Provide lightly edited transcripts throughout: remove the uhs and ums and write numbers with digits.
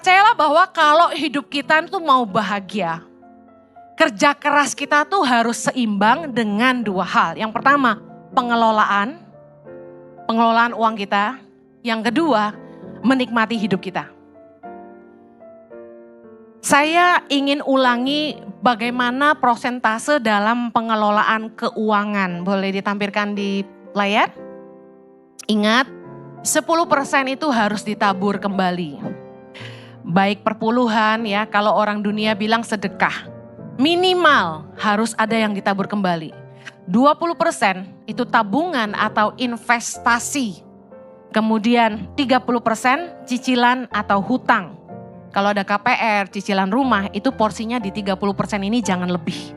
Percayalah bahwa kalau hidup kita itu mau bahagia, kerja keras kita tuh harus seimbang dengan dua hal. Yang pertama, pengelolaan uang kita. Yang kedua, menikmati hidup kita. Saya ingin ulangi bagaimana prosentase dalam pengelolaan keuangan. Boleh ditampilkan di layar? Ingat, 10% itu harus ditabur kembali. Baik perpuluhan ya, kalau orang dunia bilang sedekah. Minimal harus ada yang ditabur kembali. 20% itu tabungan atau investasi. Kemudian 30% cicilan atau hutang. Kalau ada KPR, cicilan rumah, itu porsinya di 30% ini jangan lebih.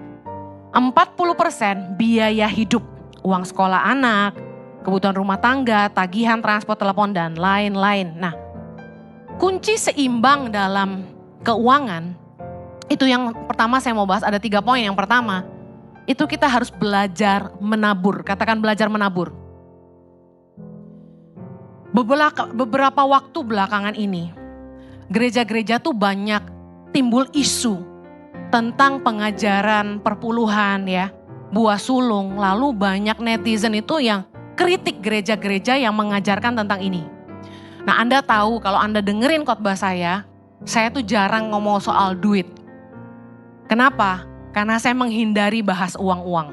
40% biaya hidup, uang sekolah anak, kebutuhan rumah tangga, tagihan transport, telepon, dan lain-lain. Nah, kunci seimbang dalam keuangan, itu yang pertama saya mau bahas, ada 3 poin. Yang pertama, itu kita harus belajar menabur. Katakan belajar menabur. Beberapa waktu belakangan ini, gereja-gereja tuh banyak timbul isu tentang pengajaran perpuluhan ya, buah sulung. Lalu banyak netizen itu yang kritik gereja-gereja yang mengajarkan tentang ini. Nah, Anda tahu kalau Anda dengerin khotbah saya tuh jarang ngomong soal duit. Kenapa? Karena saya menghindari bahas uang-uang.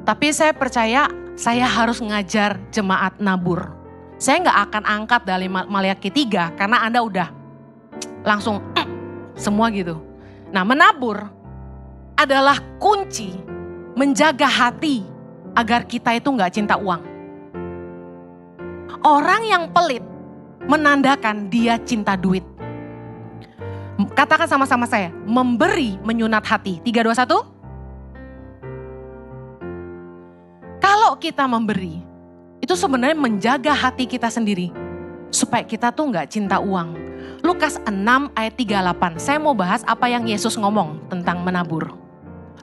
Tapi saya percaya saya harus ngajar jemaat nabur. Saya nggak akan angkat dari Maliaki 3 karena Anda udah langsung semua gitu. Nah, menabur adalah kunci menjaga hati agar kita itu nggak cinta uang. Orang yang pelit menandakan dia cinta duit. Katakan sama-sama saya, memberi menyunat hati. 3, 2, 1. Kalau kita memberi, itu sebenarnya menjaga hati kita sendiri. Supaya kita tuh nggak cinta uang. Lukas 6 ayat 38. Saya mau bahas apa yang Yesus ngomong tentang menabur.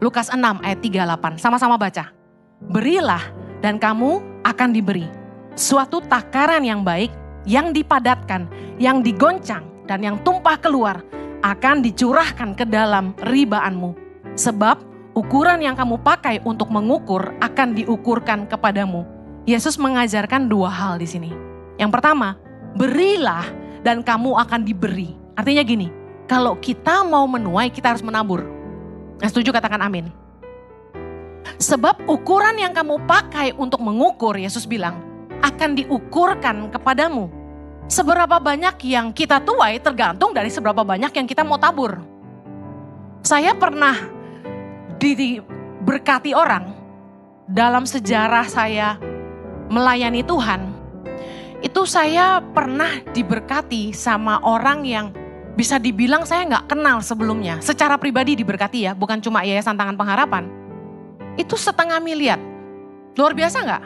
Lukas 6 ayat 38. Sama-sama baca. Berilah dan kamu akan diberi. Suatu takaran yang baik, yang dipadatkan, yang digoncang, dan yang tumpah keluar akan dicurahkan ke dalam ribaanmu. Sebab ukuran yang kamu pakai untuk mengukur akan diukurkan kepadamu. Yesus mengajarkan 2 hal di sini. Yang pertama, berilah dan kamu akan diberi. Artinya gini, kalau kita mau menuai kita harus menabur. Nah, setuju katakan amin. Sebab ukuran yang kamu pakai untuk mengukur, Yesus bilang, akan diukurkan kepadamu. Seberapa banyak yang kita tuai tergantung dari seberapa banyak yang kita mau tabur. Saya pernah diberkati orang dalam sejarah saya melayani Tuhan. Itu saya pernah diberkati sama orang yang bisa dibilang saya gak kenal sebelumnya. Secara pribadi diberkati ya, bukan cuma Yayasan Tangan Pengharapan. Itu 1,5 miliar. Luar biasa gak?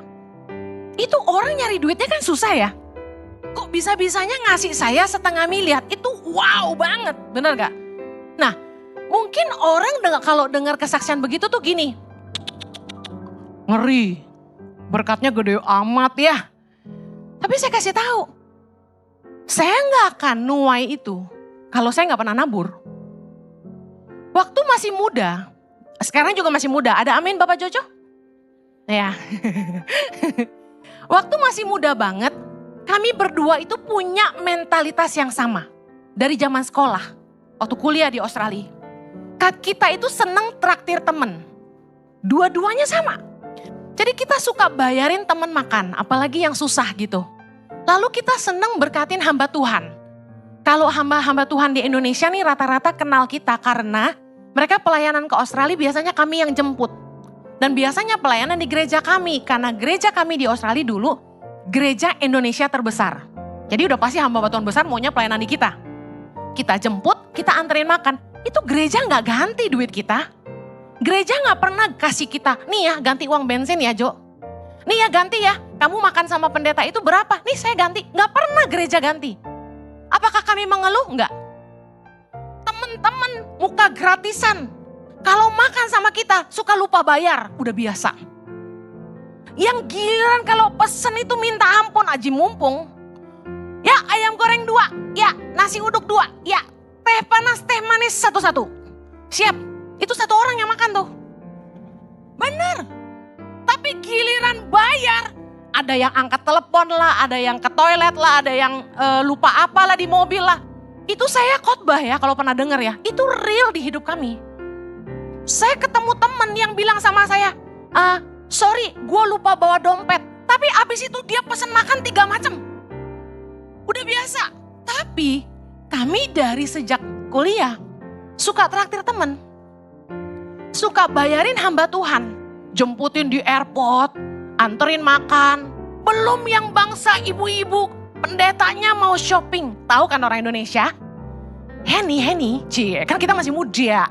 Itu orang nyari duitnya kan susah ya. Kok bisa-bisanya ngasih saya 1,5 miliar? Itu wow banget, bener gak? Nah, mungkin orang kalau dengar kesaksian begitu tuh gini. Ngeri, berkatnya gede amat ya. Tapi saya kasih tahu, saya gak akan nuai itu kalau saya gak pernah nabur. Waktu masih muda, sekarang juga masih muda, ada amin Bapak Jojo? Ya. Waktu masih muda banget, kami berdua itu punya mentalitas yang sama. Dari zaman sekolah, waktu kuliah di Australia. Kita itu seneng traktir temen. Dua-duanya sama. Jadi kita suka bayarin temen makan, apalagi yang susah gitu. Lalu kita seneng berkatin hamba Tuhan. Kalau hamba-hamba Tuhan di Indonesia nih rata-rata kenal kita karena mereka pelayanan ke Australia biasanya kami yang jemput. Dan biasanya pelayanan di gereja kami, karena gereja kami di Australia dulu gereja Indonesia terbesar. Jadi udah pasti hamba Tuhan besar maunya pelayanan di kita. Kita jemput, kita anterin makan. Itu gereja gak ganti duit kita. Gereja gak pernah kasih kita, nih ya ganti uang bensin ya Jo. Nih ya ganti ya, kamu makan sama pendeta itu berapa? Nih saya ganti, gak pernah gereja ganti. Apakah kami mengeluh? Enggak. Teman-teman muka gratisan. Kalau makan sama kita suka lupa bayar, udah biasa. Yang giliran kalau pesen itu minta ampun aji mumpung. Ya ayam goreng 2. Ya, nasi uduk 2. Ya, teh panas, teh manis 1-1. Siap, itu 1 orang yang makan tuh. Bener. Tapi giliran bayar, ada yang angkat telepon lah, ada yang ke toilet lah, ada yang lupa apalah di mobil lah. Itu saya khotbah ya, kalau pernah dengar ya. Itu real di hidup kami. Saya ketemu temen yang bilang sama saya, sorry gue lupa bawa dompet. Tapi abis itu dia pesen makan 3 macam. Udah biasa. Tapi kami dari sejak kuliah suka traktir temen. Suka bayarin hamba Tuhan. Jemputin di airport, anterin makan. Belum yang bangsa ibu-ibu, pendetanya mau shopping. Tahu kan orang Indonesia? Henny, cie, kan kita masih muda.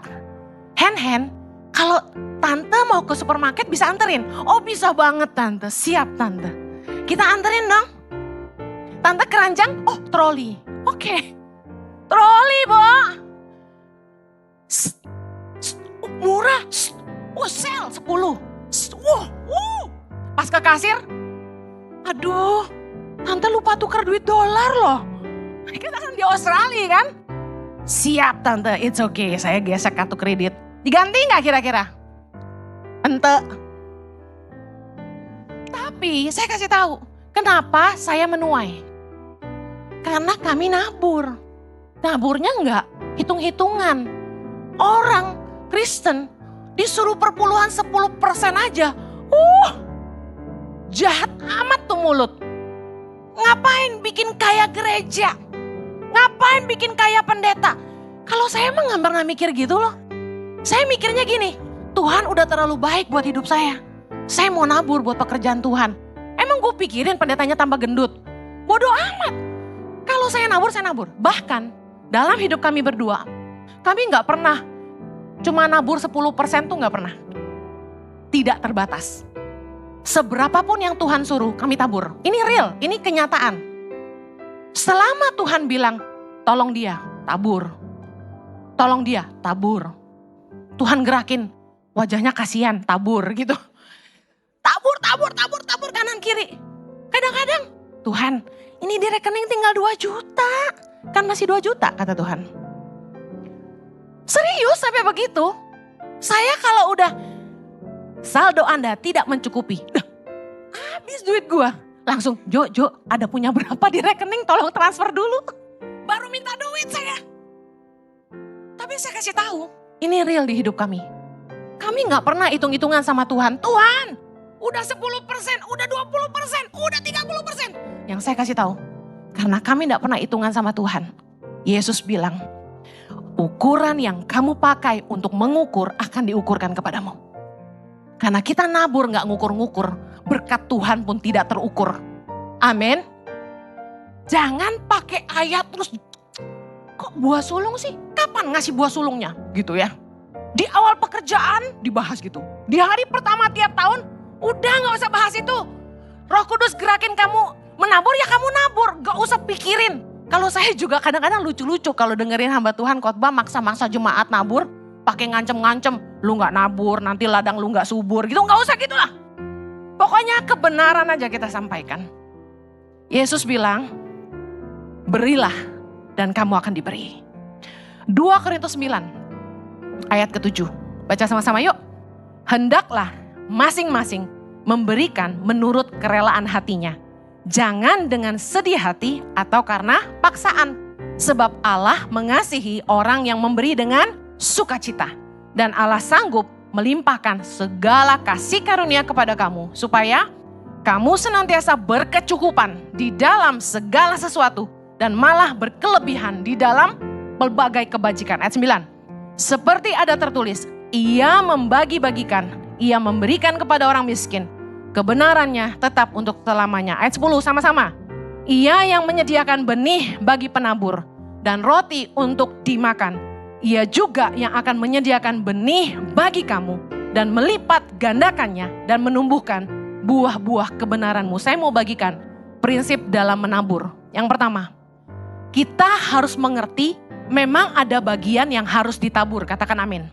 Hen, kalau tante mau ke supermarket bisa anterin? Oh bisa banget tante, siap tante. Kita anterin dong. Tante keranjang, oh troli. Oke. Troli, Bo. Murah. Sale 10. Pas ke kasir, aduh, tante lupa tukar duit dolar loh. Kita kan di Australia kan? Siap tante, it's okay, saya gesek kartu kredit. Diganti gak kira-kira? Ente. Tapi saya kasih tahu, kenapa saya menuai? Karena kami nabur. Naburnya enggak hitung-hitungan. Orang Kristen disuruh perpuluhan 10% aja. Jahat amat tuh mulut. Ngapain bikin kaya gereja? Ngapain bikin kaya pendeta? Kalau saya emang gak pernah mikir gitu loh. Saya mikirnya gini, Tuhan udah terlalu baik buat hidup saya. Saya mau nabur buat pekerjaan Tuhan. Emang gue pikirin pendetanya tambah gendut? Bodoh amat. Kalau saya nabur. Bahkan dalam hidup kami berdua, kami gak pernah cuma nabur 10% tuh gak pernah. Tidak terbatas. Seberapapun yang Tuhan suruh kami tabur. Ini real, ini kenyataan. Selama Tuhan bilang, tolong dia, tabur. Tolong dia, tabur. Tuhan gerakin, wajahnya kasihan, tabur gitu. Tabur kanan kiri. Kadang-kadang, Tuhan ini di rekening tinggal 2 juta. Kan masih 2 juta kata Tuhan. Serius sampai begitu. Saya kalau udah saldo Anda tidak mencukupi. Habis duit gua. Langsung, Jo, ada punya berapa di rekening? Tolong transfer dulu. Baru minta duit saya. Tapi saya kasih tahu, ini real di hidup kami. Kami gak pernah hitung-hitungan sama Tuhan. Tuhan, udah 10%, udah 20%, udah 30%. Yang saya kasih tahu, karena kami gak pernah hitungan sama Tuhan. Yesus bilang, ukuran yang kamu pakai untuk mengukur akan diukurkan kepadamu. Karena kita nabur gak ngukur-ngukur, berkat Tuhan pun tidak terukur. Amin. Jangan pakai ayat terus, kok buah sulung sih? Kapan ngasih buah sulungnya? Gitu ya. Di awal pekerjaan dibahas gitu. Di hari pertama tiap tahun, udah gak usah bahas itu. Roh Kudus gerakin kamu menabur ya kamu nabur, gak usah pikirin. Kalau saya juga kadang-kadang lucu-lucu kalau dengerin hamba Tuhan khotbah maksa-maksa jemaat nabur. Pakai ngancem-ngancem, lu gak nabur, nanti ladang lu gak subur gitu, gak usah gitulah. Pokoknya kebenaran aja kita sampaikan. Yesus bilang, berilah dan kamu akan diberi. 2 Korintus 9 ayat ke-7. Baca sama-sama yuk. Hendaklah masing-masing memberikan menurut kerelaan hatinya. Jangan dengan sedih hati atau karena paksaan. Sebab Allah mengasihi orang yang memberi dengan sukacita. Dan Allah sanggup melimpahkan segala kasih karunia kepada kamu. Supaya kamu senantiasa berkecukupan di dalam segala sesuatu. Dan malah berkelebihan di dalam berbagai kebajikan. Ayat 9. Seperti ada tertulis, ia membagi-bagikan, ia memberikan kepada orang miskin. Kebenarannya tetap untuk selamanya. Ayat 10 sama-sama. Ia yang menyediakan benih bagi penabur dan roti untuk dimakan. Ia juga yang akan menyediakan benih bagi kamu dan melipat gandakannya dan menumbuhkan buah-buah kebenaranmu. Saya mau bagikan prinsip dalam menabur. Yang pertama, kita harus mengerti memang ada bagian yang harus ditabur. Katakan amin.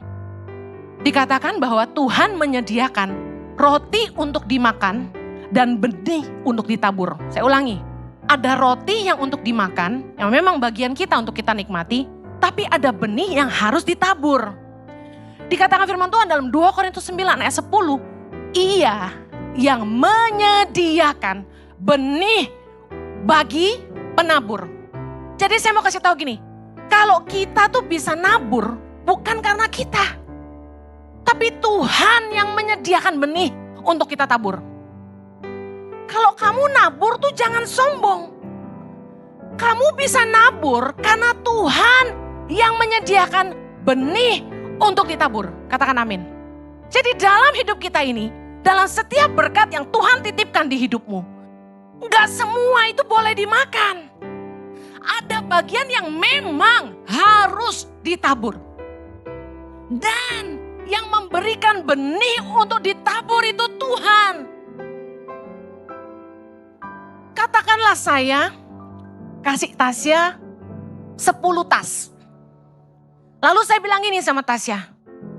Dikatakan bahwa Tuhan menyediakan roti untuk dimakan dan benih untuk ditabur. Saya ulangi, Ada roti yang untuk dimakan, yang memang bagian kita untuk kita nikmati, tapi ada benih yang harus ditabur. Dikatakan firman Tuhan dalam 2 Korintus 9 ayat 10, Ia yang menyediakan benih bagi penabur. Jadi saya mau kasih tahu gini, kalau kita tuh bisa nabur bukan karena kita, tapi Tuhan yang menyediakan benih untuk kita tabur. Kalau kamu nabur tuh jangan sombong. Kamu bisa nabur karena Tuhan yang menyediakan benih untuk ditabur. Katakan amin. Jadi dalam hidup kita ini, dalam setiap berkat yang Tuhan titipkan di hidupmu, gak semua itu boleh dimakan. Ada bagian yang memang harus ditabur. Dan yang memberikan benih untuk ditabur itu Tuhan. Katakanlah saya kasih Tasya 10 tas. Lalu saya bilang gini sama Tasya,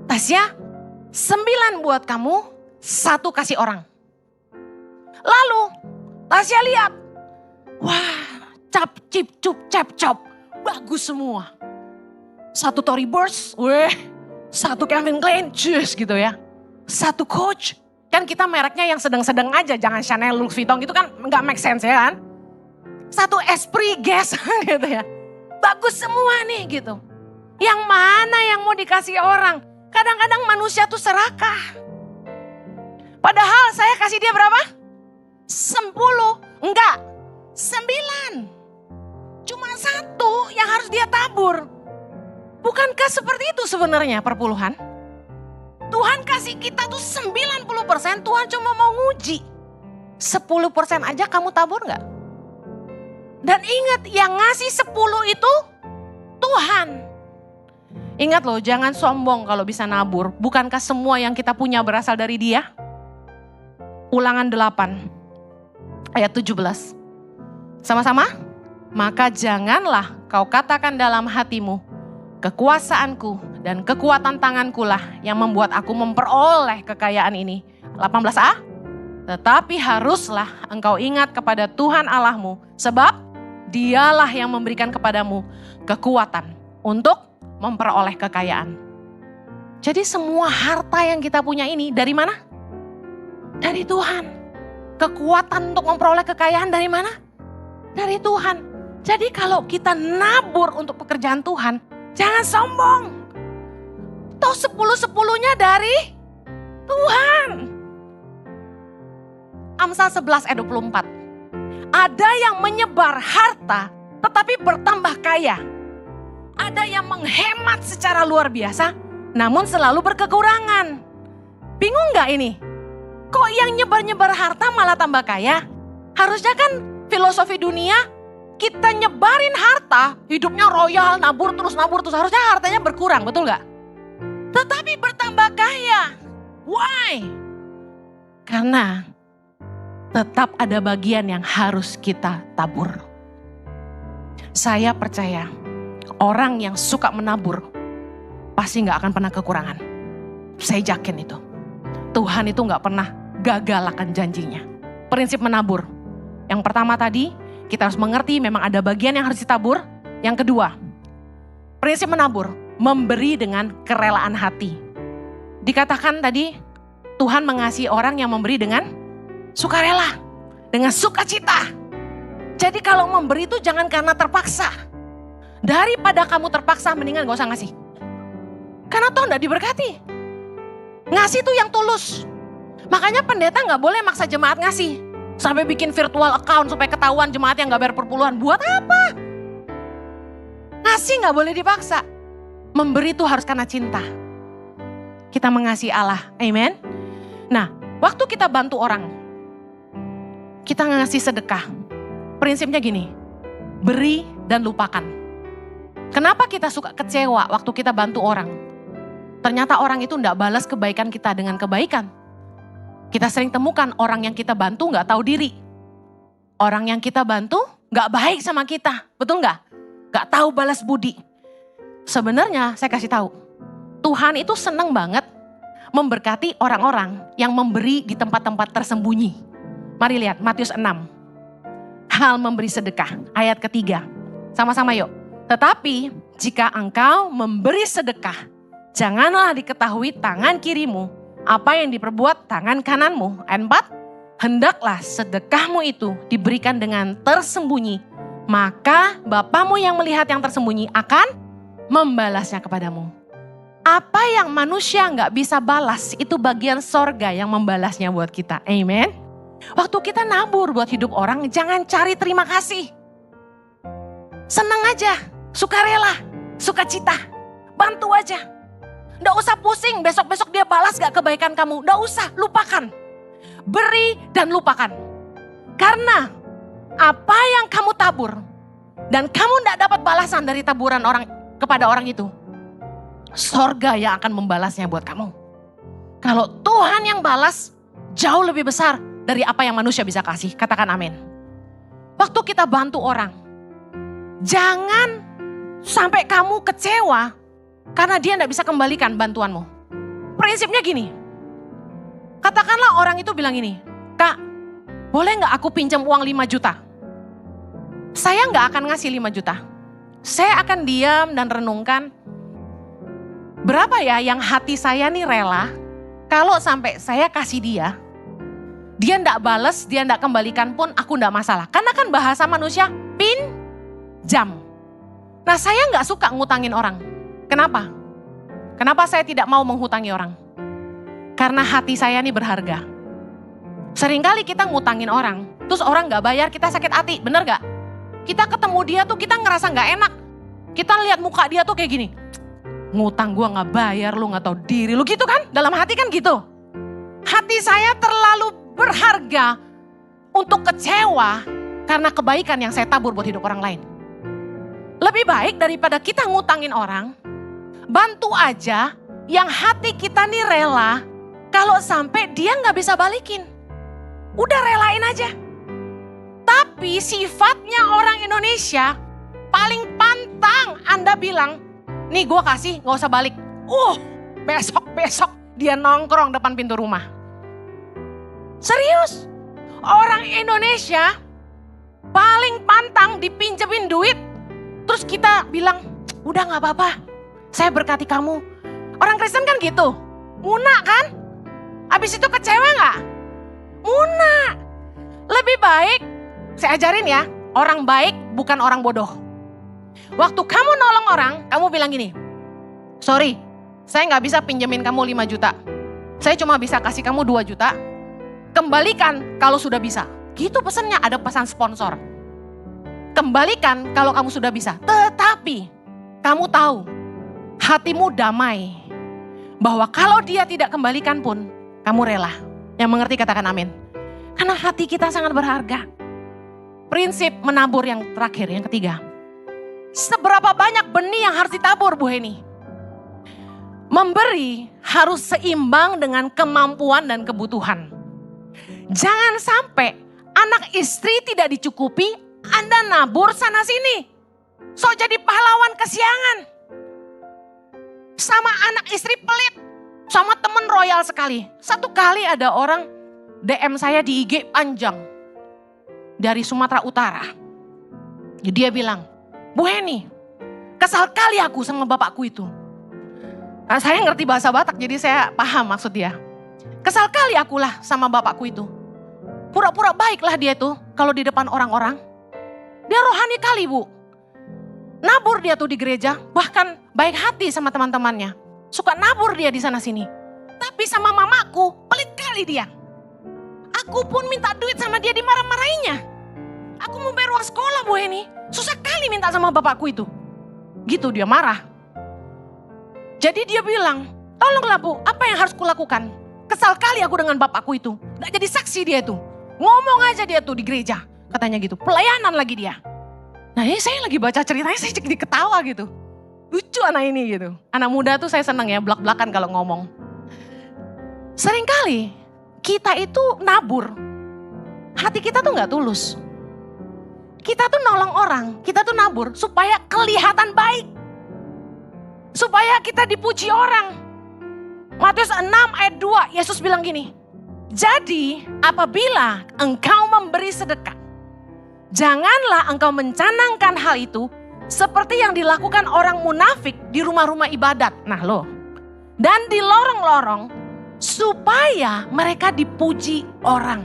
Tasya 9 buat kamu, 1 kasih orang. Lalu Tasya lihat, wah cap cip cup cap cop, bagus semua. 1 Tory Burch, 1 Calvin Klein, jus gitu ya. 1 Coach. Kan kita mereknya yang sedang-sedang aja, jangan Chanel, Louis Vuitton gitu kan nggak make sense ya kan. 1 Esprit Guess gitu ya. Bagus semua nih gitu. Yang mana yang mau dikasih orang? Kadang-kadang manusia tuh serakah. Padahal saya kasih dia berapa? 10, enggak 9. Cuma 1 yang harus dia tabur. Bukankah seperti itu sebenarnya perpuluhan? Tuhan kasih kita tuh 90%, Tuhan cuma mau nguji. 10% aja kamu tabur gak? Dan ingat yang ngasih 10 itu Tuhan. Ingat loh, jangan sombong kalau bisa nabur. Bukankah semua yang kita punya berasal dari Dia? Ulangan 8 ayat 17. Sama-sama? Maka janganlah kau katakan dalam hatimu, kekuasaanku dan kekuatan tanganku lah yang membuat aku memperoleh kekayaan ini. 18a. Tetapi haruslah engkau ingat kepada Tuhan Allahmu, sebab Dialah yang memberikan kepadamu kekuatan untuk memperoleh kekayaan. Jadi semua harta yang kita punya ini dari mana? Dari Tuhan. Kekuatan untuk memperoleh kekayaan dari mana? Dari Tuhan. Jadi kalau kita nabur untuk pekerjaan Tuhan, jangan sombong. Toh 10-10-nya dari Tuhan. Amsal 11 ayat 24. Ada yang menyebar harta tetapi bertambah kaya. Ada yang menghemat secara luar biasa namun selalu berkekurangan. Bingung gak ini? Kok yang nyebar-nyebar harta malah tambah kaya? Harusnya kan filosofi dunia kita nyebarin harta, hidupnya royal, nabur terus. Harusnya hartanya berkurang, betul gak? Tetapi bertambah kaya. Why? Karena tetap ada bagian yang harus kita tabur. Saya percaya orang yang suka menabur pasti gak akan pernah kekurangan. Saya yakin itu. Tuhan itu gak pernah gagal akan janjinya. Prinsip menabur. Yang pertama tadi, kita harus mengerti memang ada bagian yang harus ditabur. Yang kedua, prinsip menabur, memberi dengan kerelaan hati. Dikatakan tadi, Tuhan mengasihi orang yang memberi dengan sukarela, dengan sukacita. Jadi kalau memberi itu jangan karena terpaksa. Daripada kamu terpaksa, mendingan gak usah ngasih. Karena toh gak diberkati. Ngasih itu yang tulus. Makanya pendeta gak boleh maksa jemaat ngasih. Sampai bikin virtual account supaya ketahuan jemaat yang gak bayar perpuluhan. Buat apa? Ngasih gak boleh dipaksa. Memberi itu harus karena cinta. Kita mengasihi Allah. Amen. Nah, waktu kita bantu orang, kita ngasih sedekah. Prinsipnya gini, beri dan lupakan. Kenapa kita suka kecewa waktu kita bantu orang? Ternyata orang itu gak balas kebaikan kita dengan kebaikan. Kita sering temukan orang yang kita bantu gak tahu diri. Orang yang kita bantu gak baik sama kita, betul gak? Gak tahu balas budi. Sebenarnya saya kasih tahu, Tuhan itu senang banget memberkati orang-orang yang memberi di tempat-tempat tersembunyi. Mari lihat Matius 6. hal memberi sedekah. Ayat ketiga. Sama-sama yuk. Tetapi jika engkau memberi sedekah, janganlah diketahui tangan kirimu apa yang diperbuat tangan kananmu. Ayat 4. Hendaklah sedekahmu itu diberikan dengan tersembunyi. Maka Bapamu yang melihat yang tersembunyi akan membalasnya kepadamu. Apa yang manusia nggak bisa balas, itu bagian sorga yang membalasnya buat kita. Amen. Waktu kita nabur buat hidup orang, jangan cari terima kasih. Senang aja, sukarela, sukacita, bantu aja. Nggak usah pusing, besok-besok dia balas gak kebaikan kamu. Nggak usah, lupakan. Beri dan lupakan. Karena apa yang kamu tabur, dan kamu nggak dapat balasan dari taburan orang kepada orang itu, sorga yang akan membalasnya buat kamu. Kalau Tuhan yang balas, jauh lebih besar dari apa yang manusia bisa kasih. Katakan amin. Waktu kita bantu orang, jangan sampai kamu kecewa karena dia tidak bisa kembalikan bantuanmu. Prinsipnya gini, katakanlah orang itu bilang ini, Kak, boleh gak aku pinjam uang 5 juta? Saya gak akan ngasih 5 juta. Saya akan diam dan renungkan, berapa ya yang hati saya nih rela kalau sampai saya kasih dia ndak bales, dia ndak kembalikan pun aku ndak masalah. Karena kan bahasa manusia pinjam. Nah saya nggak suka ngutangin orang. Kenapa? Kenapa saya tidak mau menghutangi orang? Karena hati saya nih berharga. Seringkali kita ngutangin orang, terus orang nggak bayar, kita sakit hati, bener gak? Kita ketemu dia tuh kita ngerasa nggak enak. Kita lihat muka dia tuh kayak gini. Ngutang gue gak bayar, lu gak tahu diri lu, gitu kan? Dalam hati kan gitu. Hati saya terlalu berharga untuk kecewa karena kebaikan yang saya tabur buat hidup orang lain. Lebih baik daripada kita ngutangin orang, bantu aja yang hati kita nih rela kalau sampai dia gak bisa balikin. Udah relain aja. Tapi sifatnya orang Indonesia paling pantang Anda bilang, nih gue kasih gak usah balik. Besok dia nongkrong depan pintu rumah. Serius. Orang Indonesia paling pantang dipinjemin duit. Terus kita bilang, udah gak apa-apa, saya berkati kamu. Orang Kristen kan gitu. Muna kan? Abis itu kecewa gak? Muna. Lebih baik, saya ajarin ya, orang baik bukan orang bodoh. Waktu kamu nolong orang, kamu bilang gini, sorry, saya gak bisa pinjemin kamu 5 juta. Saya cuma bisa kasih kamu 2 juta. Kembalikan kalau sudah bisa. Gitu pesannya, ada pesan sponsor. Kembalikan kalau kamu sudah bisa. Tetapi kamu tahu, hatimu damai. Bahwa kalau dia tidak kembalikan pun, kamu rela. Yang mengerti katakan amin. Karena hati kita sangat berharga. Prinsip menabur yang terakhir, yang ketiga. Seberapa banyak benih yang harus ditabur, Bu Heni? Memberi harus seimbang dengan kemampuan dan kebutuhan. Jangan sampai anak istri tidak dicukupi, Anda nabur sana sini. So jadi pahlawan kesiangan. Sama anak istri pelit, sama temen royal sekali. Satu kali ada orang DM saya di IG panjang. Dari Sumatera Utara. Jadi dia bilang, Bu Heni, kesal kali aku sama bapakku itu. Nah, saya ngerti bahasa Batak jadi saya paham maksud dia. Kesal kali akulah sama bapakku itu. Pura-pura baiklah dia tuh kalau di depan orang-orang. Dia rohani kali Bu. Nabur dia tuh di gereja, bahkan baik hati sama teman-temannya. Suka nabur dia di sana sini. Tapi sama mamaku pelit kali dia. Aku pun minta duit sama dia dimarah-marahinnya. Aku mau bayar uang sekolah Bu Heni. Susah kali minta sama bapakku itu. Gitu dia marah. Jadi dia bilang, tolonglah Bu, apa yang harus kulakukan? Kesal kali aku dengan bapakku itu. Gak jadi saksi dia tuh. Ngomong aja dia tuh di gereja. Katanya gitu, pelayanan lagi dia. Nah ini saya lagi baca ceritanya, saya jadi ketawa gitu. Lucu anak ini gitu. Anak muda tuh saya senang ya, belak-belakan kalau ngomong. Seringkali kita itu nabur. Hati kita tuh gak tulus. Kita tuh nolong orang, kita tuh nabur supaya kelihatan baik. Supaya kita dipuji orang. Matius 6 ayat 2, Yesus bilang gini. Jadi apabila engkau memberi sedekah, Janganlah engkau mencanangkan hal itu seperti yang dilakukan orang munafik di rumah-rumah ibadat. Nah loh, dan di lorong-lorong supaya mereka dipuji orang.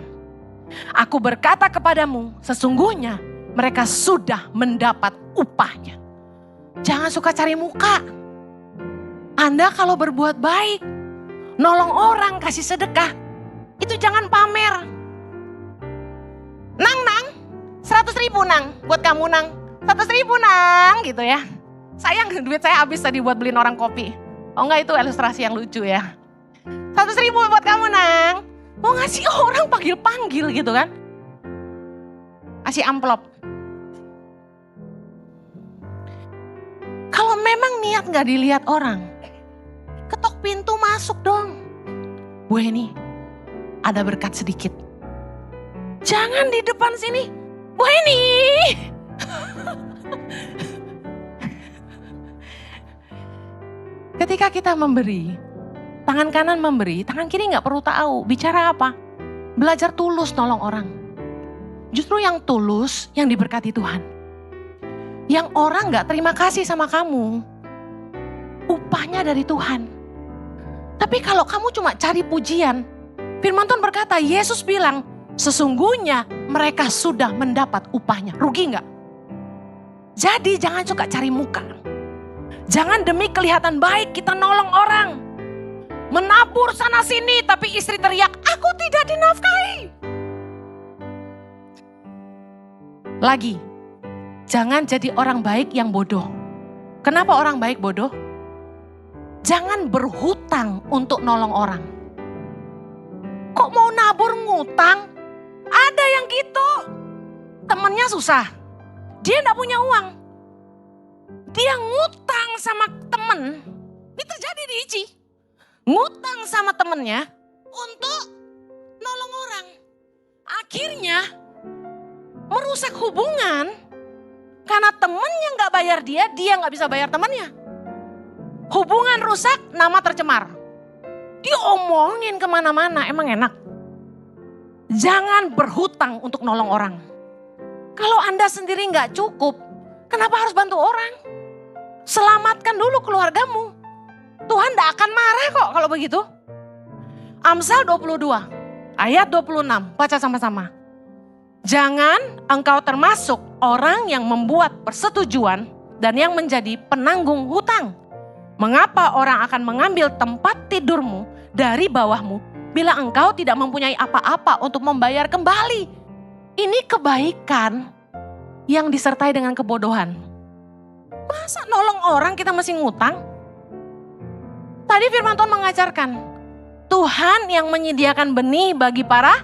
Aku berkata kepadamu, sesungguhnya mereka sudah mendapat upahnya. Jangan suka cari muka. Anda kalau berbuat baik, nolong orang, kasih sedekah, itu jangan pamer. Nang, 100.000 nang, buat kamu nang, 100.000 nang gitu ya. Sayang duit saya habis tadi buat beliin orang kopi. Oh enggak, itu ilustrasi yang lucu ya. 100.000 buat kamu nang. Mau ngasih orang panggil-panggil gitu kan. Kasih amplop. Kalau memang niat gak dilihat orang, ketok pintu masuk dong. Bu Heni, ada berkat sedikit. Jangan di depan sini. Bu Heni. Ketika kita memberi, tangan kanan memberi, tangan kiri gak perlu tahu. Bicara apa? Belajar tulus nolong orang. Justru yang tulus, yang diberkati Tuhan. Yang orang gak terima kasih sama kamu, upahnya dari Tuhan. Tapi kalau kamu cuma cari pujian, firman Tuhan berkata, Yesus bilang, sesungguhnya mereka sudah mendapat upahnya. Rugi gak? Jadi jangan suka cari muka. Jangan demi kelihatan baik kita nolong orang. Menabur sana sini tapi istri teriak, aku tidak dinafkahi. Lagi, jangan jadi orang baik yang bodoh. Kenapa orang baik bodoh? Jangan berhutang untuk nolong orang. Kok mau nabur ngutang? Ada yang gitu. Temennya susah. Dia gak punya uang. Dia ngutang sama temen. Ini terjadi di ICI. Ngutang sama temennya untuk nolong orang. Akhirnya merusak hubungan. Karena temennya gak bayar dia gak bisa bayar temennya. Hubungan rusak, nama tercemar. Diomongin kemana-mana, emang enak. Jangan berhutang untuk nolong orang. Kalau Anda sendiri gak cukup, kenapa harus bantu orang? Selamatkan dulu keluargamu. Tuhan gak akan marah kok kalau begitu. Amsal 22 ayat 26, baca sama-sama. Jangan engkau termasuk orang yang membuat persetujuan dan yang menjadi penanggung hutang. Mengapa orang akan mengambil tempat tidurmu dari bawahmu bila engkau tidak mempunyai apa-apa untuk membayar kembali? Ini kebaikan yang disertai dengan kebodohan. Masa nolong orang kita masih ngutang? Tadi firman Tuhan mengajarkan, Tuhan yang menyediakan benih bagi para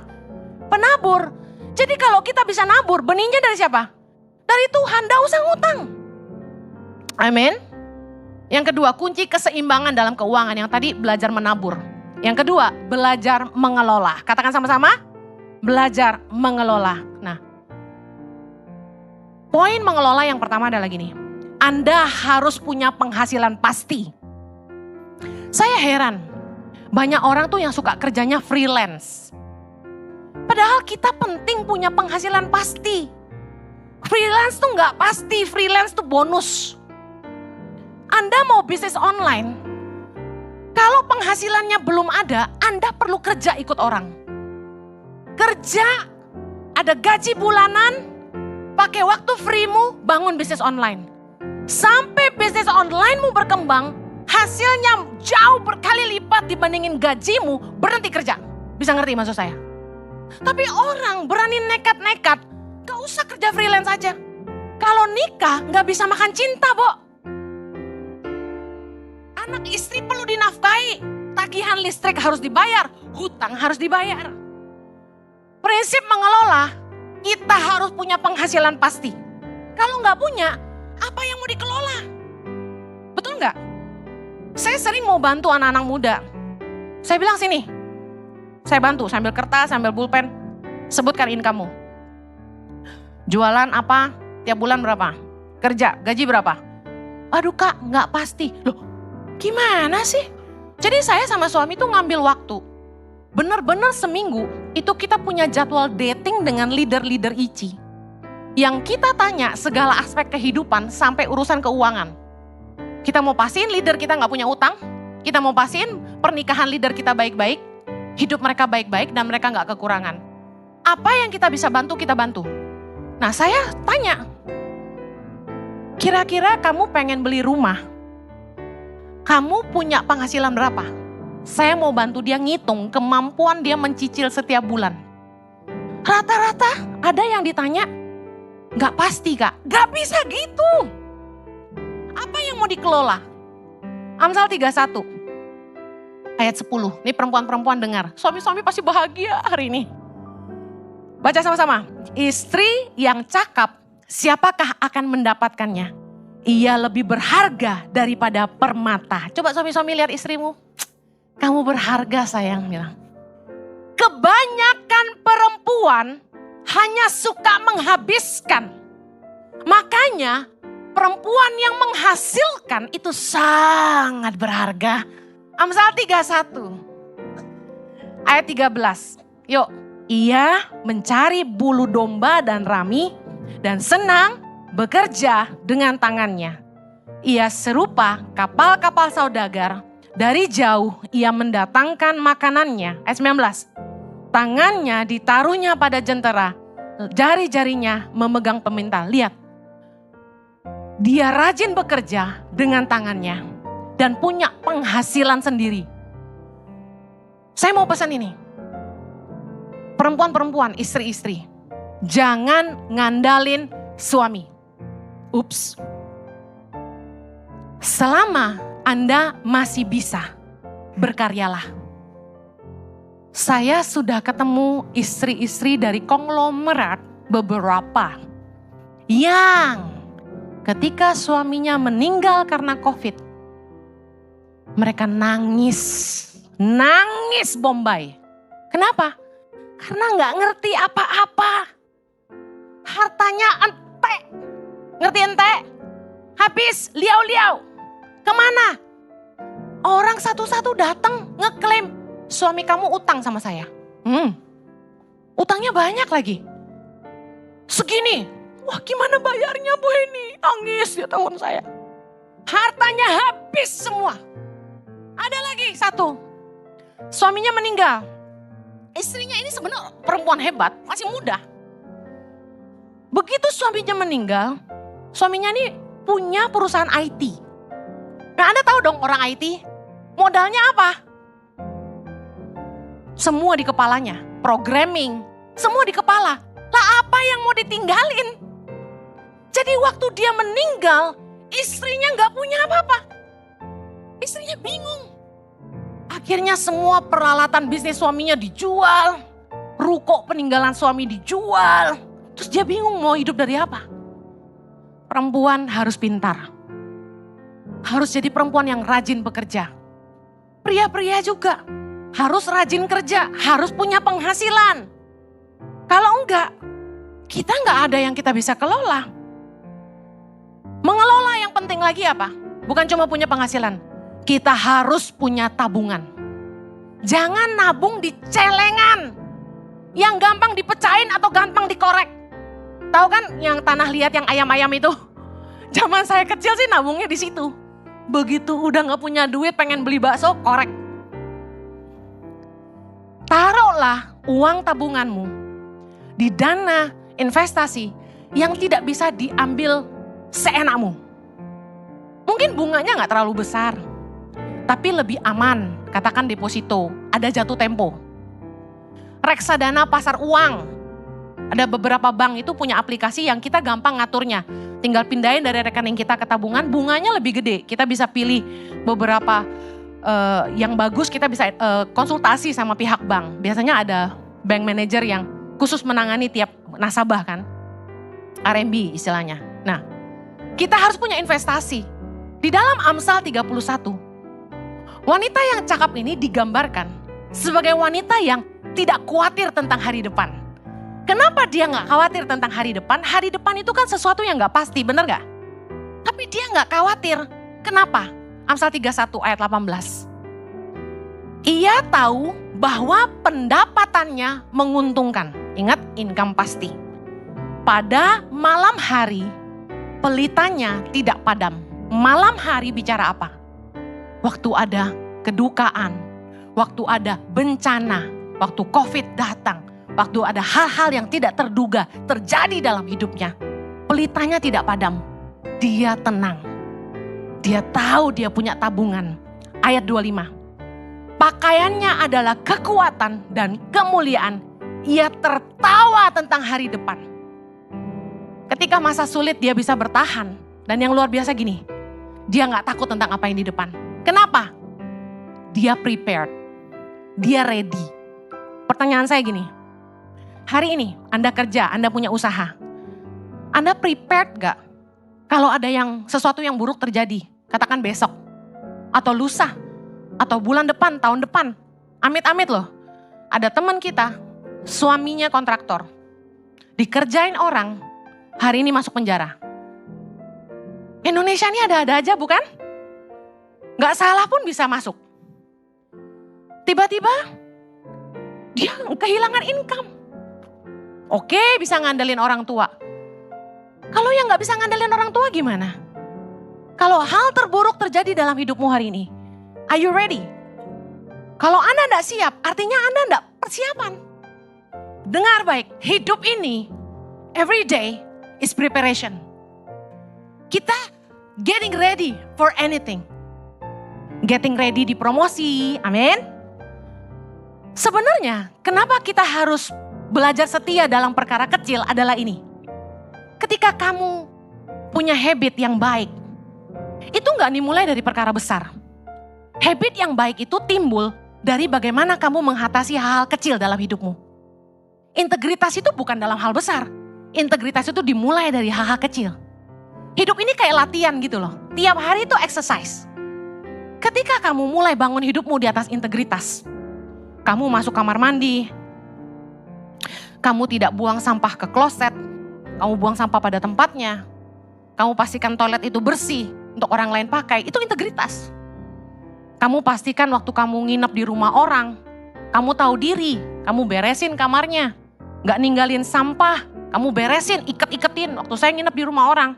penabur. Jadi kalau kita bisa nabur, benihnya dari siapa? Dari Tuhan, gak usah ngutang. Amin. Yang kedua, kunci keseimbangan dalam keuangan. Yang tadi belajar menabur. Yang kedua, belajar mengelola. Katakan sama-sama, belajar mengelola. Nah, poin mengelola yang pertama adalah gini. Anda harus punya penghasilan pasti. Saya heran, banyak orang tuh yang suka kerjanya freelance. Padahal kita penting punya penghasilan pasti. Freelance tuh gak pasti, freelance tuh bonus. Anda mau bisnis online, kalau penghasilannya belum ada, Anda perlu kerja ikut orang. Kerja, ada gaji bulanan, pakai waktu freemu, bangun bisnis online. Sampai bisnis onlinemu berkembang, hasilnya jauh berkali lipat dibandingin gajimu, berhenti kerja. Bisa ngerti maksud saya? Tapi orang berani nekat-nekat, gak usah kerja freelance aja. Kalau nikah gak bisa makan cinta, Bo. Anak istri perlu dinafkahi, tagihan listrik harus dibayar, hutang harus dibayar. Prinsip mengelola, kita harus punya penghasilan pasti. Kalau nggak punya, apa yang mau dikelola? Betul nggak? Saya sering mau bantu anak-anak muda. Saya bilang sini, saya bantu sambil kertas, sambil pulpen, sebutkan income-mu. Jualan apa, tiap bulan berapa? Kerja, gaji berapa? Aduh kak, nggak pasti. Loh, gimana sih? Jadi saya sama suami tuh ngambil waktu. Bener-bener seminggu itu kita punya jadwal dating dengan leader-leader ICI. Yang kita tanya segala aspek kehidupan sampai urusan keuangan. Kita mau pastiin leader kita gak punya utang. Kita mau pastiin pernikahan leader kita baik-baik. Hidup mereka baik-baik dan mereka gak kekurangan. Apa yang kita bisa bantu, kita bantu. Nah saya tanya, kira-kira kamu pengen beli rumah? Kamu punya penghasilan berapa? Saya mau bantu dia ngitung kemampuan dia mencicil setiap bulan. Rata-rata ada yang ditanya, gak pasti kak, gak bisa gitu. Apa yang mau dikelola? Amsal 31 ayat 10. Ini perempuan-perempuan dengar. Suami-suami pasti bahagia hari ini. Baca sama-sama. Istri yang cakap, siapakah akan mendapatkannya? Ia lebih berharga daripada permata. Coba suami-suami lihat istrimu. Kamu berharga sayang, bilang. Kebanyakan perempuan hanya suka menghabiskan. Makanya perempuan yang menghasilkan itu sangat berharga. Amsal 31 ayat 13. Yuk, ia mencari bulu domba dan rami dan senang bekerja dengan tangannya. Ia serupa kapal-kapal saudagar, dari jauh ia mendatangkan makanannya. Ayat 19. Tangannya ditaruhnya pada jentera, jari-jarinya memegang pemintal. Lihat, dia rajin bekerja dengan tangannya dan punya penghasilan sendiri. Saya mau pesan ini, perempuan-perempuan, istri-istri, jangan ngandalin suami. Ups. Selama Anda masih bisa, berkaryalah. Saya sudah ketemu istri-istri dari konglomerat beberapa yang ketika suaminya meninggal karena COVID, mereka nangis bombay. Kenapa? Karena nggak ngerti apa-apa. Hartanya ente, ngerti ente? Habis liau-liau. Kemana? Orang satu-satu datang ngeklaim, suami kamu utang sama saya. Utangnya banyak lagi. Segini. Wah gimana bayarnya Bu Heni? Nangis dia telepon saya. Hartanya habis semua. Ada lagi satu. Suaminya meninggal. Istrinya ini sebenarnya perempuan hebat, masih muda. Begitu suaminya meninggal, suaminya ini punya perusahaan IT. Nah Anda tahu dong orang IT, modalnya apa? Semua di kepalanya, programming, semua di kepala. Lah apa yang mau ditinggalin? Jadi waktu dia meninggal, istrinya gak punya apa-apa. Istrinya bingung. Akhirnya semua peralatan bisnis suaminya dijual. Ruko peninggalan suami dijual. Terus dia bingung mau hidup dari apa. Perempuan harus pintar. Harus jadi perempuan yang rajin bekerja. Pria-pria juga harus rajin kerja, harus punya penghasilan. Kalau enggak, kita enggak ada yang kita bisa kelola. Mengelola yang penting lagi apa? Bukan cuma punya penghasilan. Kita harus punya tabungan. Jangan nabung di celengan. Yang gampang dipecahin atau gampang dikorek. Tahu kan yang tanah liat yang ayam-ayam itu? Zaman saya kecil sih nabungnya di situ. Begitu udah gak punya duit pengen beli bakso, korek. Taruhlah uang tabunganmu di dana investasi yang tidak bisa diambil seenakmu. Mungkin bunganya gak terlalu besar, tapi lebih aman. Katakan deposito, ada jatuh tempo. Reksadana pasar uang. Ada beberapa bank itu punya aplikasi yang kita gampang ngaturnya. Tinggal pindahin dari rekening kita ke tabungan, bunganya lebih gede. Kita bisa pilih beberapa yang bagus, kita bisa konsultasi sama pihak bank. Biasanya ada bank manager yang khusus menangani tiap nasabah kan. RMB istilahnya. Nah, kita harus punya investasi. Di dalam Amsal 31, wanita yang cakap ini digambarkan sebagai wanita yang tidak khawatir tentang hari depan. Kenapa dia gak khawatir tentang hari depan? Hari depan itu kan sesuatu yang gak pasti, bener gak? Tapi dia gak khawatir. Kenapa? Amsal 31 ayat 18. Ia tahu bahwa pendapatannya menguntungkan. Ingat, income pasti. Pada malam hari, pelitanya tidak padam. Malam hari bicara apa? Waktu ada kedukaan, waktu ada bencana, waktu COVID datang, waktu ada hal-hal yang tidak terduga terjadi dalam hidupnya. Pelitanya tidak padam, dia tenang. Dia tahu dia punya tabungan. Ayat 25. Pakaiannya adalah kekuatan dan kemuliaan. Ia tertawa tentang hari depan. Ketika masa sulit dia bisa bertahan. Dan yang luar biasa gini, dia gak takut tentang apa yang di depan. Kenapa? Dia prepared. Dia ready. Pertanyaan saya gini, hari ini Anda kerja, Anda punya usaha. Anda prepared gak? Kalau ada sesuatu yang buruk terjadi, katakan besok, atau lusa, atau bulan depan, tahun depan. Amit-amit loh. Ada teman kita, suaminya kontraktor. Dikerjain orang, hari ini masuk penjara. Indonesia ini ada-ada aja bukan? Gak salah pun bisa masuk. Tiba-tiba dia kehilangan income. Oke, bisa ngandelin orang tua. Kalau yang gak bisa ngandelin orang tua gimana? Kalau hal terburuk terjadi dalam hidupmu hari ini, are you ready? Kalau Anda gak siap, artinya Anda gak persiapan. Dengar baik, hidup ini every day is preparation. Kita getting ready for anything. Getting ready di promosi, amin. Sebenarnya kenapa kita harus belajar setia dalam perkara kecil adalah ini. Ketika kamu punya habit yang baik, itu gak dimulai dari perkara besar. Habit yang baik itu timbul dari bagaimana kamu mengatasi hal-hal kecil dalam hidupmu. Integritas itu bukan dalam hal besar. Integritas itu dimulai dari hal-hal kecil. Hidup ini kayak latihan gitu loh. Tiap hari itu exercise. Ketika kamu mulai bangun hidupmu di atas integritas. Kamu masuk kamar mandi. Kamu tidak buang sampah ke kloset. Kamu buang sampah pada tempatnya. Kamu pastikan toilet itu bersih untuk orang lain pakai. Itu integritas. Kamu pastikan waktu kamu nginep di rumah orang. Kamu tahu diri. Kamu beresin kamarnya. Gak ninggalin sampah. Kamu beresin, iket-iketin. Waktu saya nginep di rumah orang.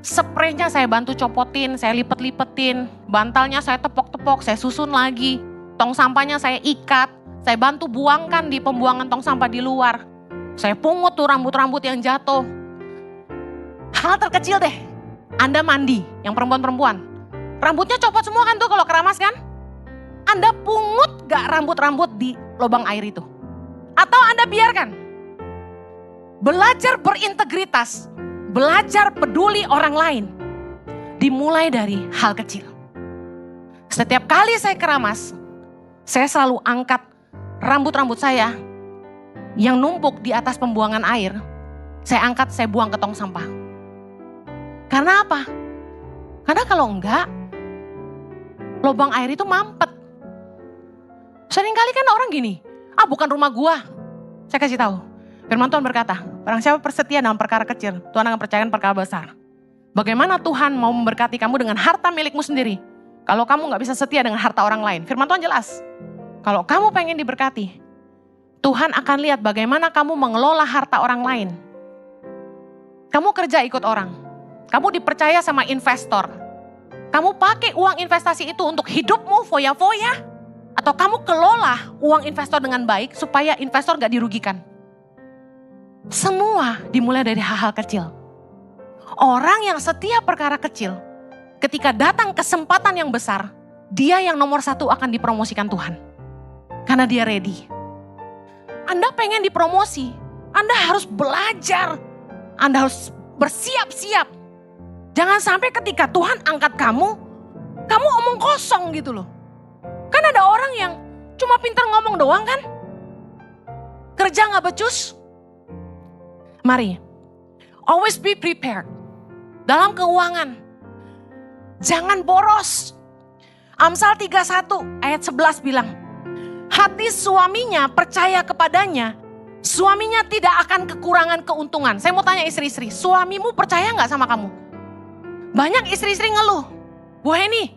Spraynya saya bantu copotin, saya lipet-lipetin. Bantalnya saya tepok-tepok, saya susun lagi. Tong sampahnya saya ikat. Saya bantu buangkan di pembuangan tong sampah di luar. Saya pungut tuh rambut-rambut yang jatuh. Hal terkecil deh. Anda mandi, yang perempuan-perempuan. Rambutnya copot semua kan tuh kalau keramas kan? Anda pungut gak rambut-rambut di lubang air itu? Atau Anda biarkan? Belajar berintegritas. Belajar peduli orang lain. Dimulai dari hal kecil. Setiap kali saya keramas, saya selalu angkat rambut-rambut saya yang numpuk di atas pembuangan air. Saya angkat, saya buang ke tong sampah. Karena apa? Karena kalau enggak, lubang air itu mampet. Seringkali kan orang gini, bukan rumah gua. Saya kasih tahu. Firman Tuhan berkata, barang siapa persetia dalam perkara kecil, Tuhan akan percayakan perkara besar. Bagaimana Tuhan mau memberkati kamu dengan harta milikmu sendiri, kalau kamu gak bisa setia dengan harta orang lain? Firman Tuhan jelas. Kalau kamu pengen diberkati, Tuhan akan lihat bagaimana kamu mengelola harta orang lain. Kamu kerja ikut orang. Kamu dipercaya sama investor. Kamu pakai uang investasi itu untuk hidupmu foya-foya. Atau kamu kelola uang investor dengan baik supaya investor gak dirugikan. Semua dimulai dari hal-hal kecil. Orang yang setia perkara kecil, ketika datang kesempatan yang besar, dia yang nomor satu akan dipromosikan Tuhan. Karena dia ready. Anda pengen dipromosi, Anda harus belajar. Anda harus bersiap-siap. Jangan sampai ketika Tuhan angkat kamu omong kosong gitu loh. Kan ada orang yang cuma pintar ngomong doang kan? Kerja gak becus. Mari, always be prepared. Dalam keuangan, jangan boros. Amsal 31 ayat 11 bilang, hati suaminya percaya kepadanya, suaminya tidak akan kekurangan keuntungan. Saya mau tanya istri-istri, suamimu percaya gak sama kamu? Banyak istri-istri ngeluh, Bu Heni,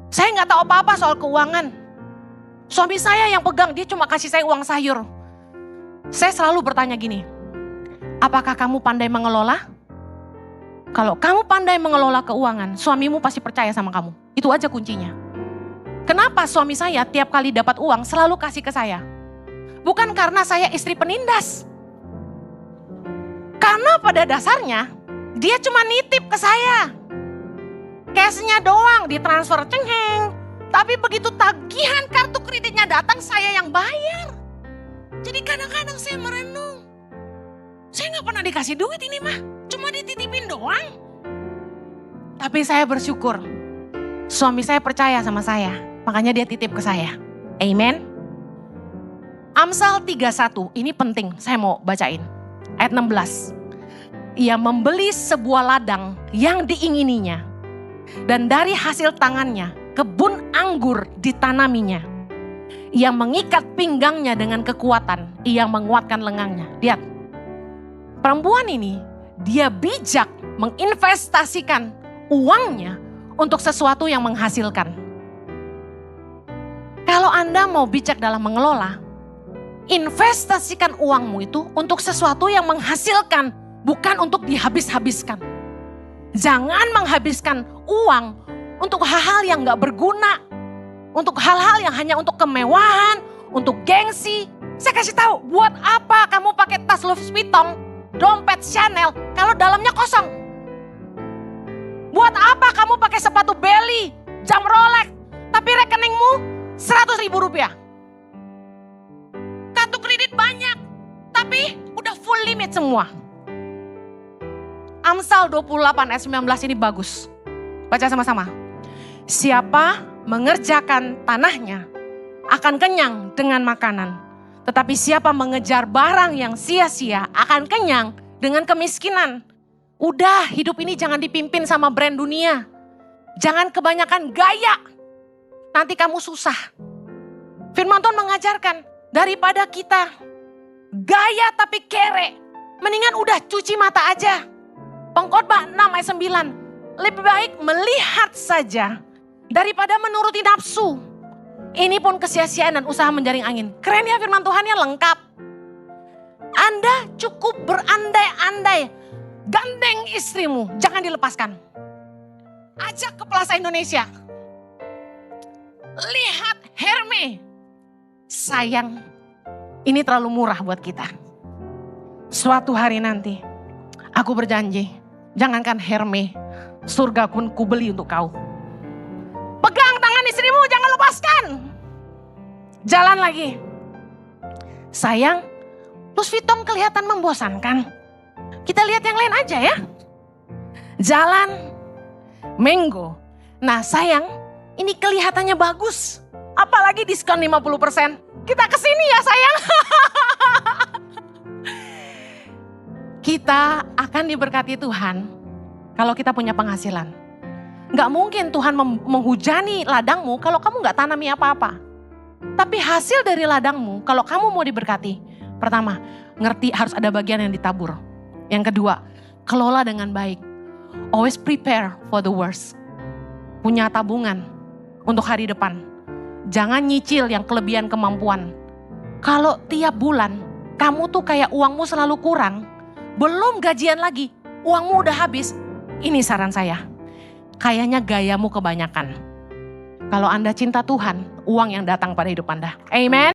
saya gak tahu apa-apa soal keuangan. Suami saya yang pegang, dia cuma kasih saya uang sayur. Saya selalu bertanya gini, Apakah kamu pandai mengelola? Kalau kamu pandai mengelola keuangan, suamimu pasti percaya sama kamu. Itu aja kuncinya. Kenapa suami saya tiap kali dapat uang selalu kasih ke saya? Bukan karena saya istri penindas. Karena pada dasarnya dia cuma nitip ke saya. Cashnya doang ditransfer cengeng. Tapi begitu tagihan kartu kreditnya datang, saya yang bayar. Jadi kadang-kadang saya merenung. Saya gak pernah dikasih duit ini mah. Cuma dititipin doang. Tapi saya bersyukur. Suami saya percaya sama saya. Makanya dia titip ke saya. Amen. Amsal 31, ini penting, saya mau bacain. Ayat 16. Ia membeli sebuah ladang yang diingininya. Dan dari hasil tangannya, kebun anggur ditanaminya. Ia mengikat pinggangnya dengan kekuatan. Ia menguatkan lengannya. Lihat, perempuan ini, dia bijak menginvestasikan uangnya untuk sesuatu yang menghasilkan. Kalau Anda mau bijak dalam mengelola, investasikan uangmu itu untuk sesuatu yang menghasilkan, bukan untuk dihabis-habiskan. Jangan menghabiskan uang untuk hal-hal yang gak berguna, untuk hal-hal yang hanya untuk kemewahan, untuk gengsi. Saya kasih tahu, buat apa kamu pakai tas Louis Vuitton, dompet Chanel, kalau dalamnya kosong? Buat apa kamu pakai sepatu Belly, jam Rolex, tapi rekeningmu 100.000 rupiah? Kartu kredit banyak, tapi udah full limit semua. Amsal 28 ayat 19 ini bagus. Baca sama-sama. Siapa mengerjakan tanahnya akan kenyang dengan makanan. Tetapi siapa mengejar barang yang sia-sia akan kenyang dengan kemiskinan. Udah, hidup ini jangan dipimpin sama brand dunia. Jangan kebanyakan gaya. Nanti kamu susah. Firman Tuhan mengajarkan, daripada kita gaya tapi kere, mendingan udah cuci mata aja. Pengkhotbah 6 ayat 9. Lebih baik melihat saja daripada menuruti nafsu. Ini pun kesia-siaan dan usaha menjaring angin. Keren ya firman Tuhannya, lengkap. Anda cukup berandai-andai. Gandeng istrimu, jangan dilepaskan. Ajak ke Plaza Indonesia. Lihat Hermes. Sayang, ini terlalu murah buat kita. Suatu hari nanti, aku berjanji, jangankan Hermes, surga pun kubeli untuk kau. Pegang tangan istrimu, jangan lepaskan. Jalan lagi. Sayang, Louis Vuitton kelihatan membosankan. Kita lihat yang lain aja ya. Jalan, Mango. Nah sayang, ini kelihatannya bagus. Apalagi diskon 50%. Kita kesini ya sayang. Kita akan diberkati Tuhan kalau kita punya penghasilan. Gak mungkin Tuhan menghujani ladangmu kalau kamu gak tanami apa-apa. Tapi hasil dari ladangmu kalau kamu mau diberkati. Pertama, ngerti harus ada bagian yang ditabur. Yang kedua, kelola dengan baik. Always prepare for the worst. Punya tabungan untuk hari depan. Jangan nyicil yang kelebihan kemampuan. Kalau tiap bulan kamu tuh kayak uangmu selalu kurang, belum gajian lagi, uangmu udah habis. Ini saran saya, kayaknya gayamu kebanyakan. Kalau Anda cinta Tuhan, uang yang datang pada hidup Anda. Amen.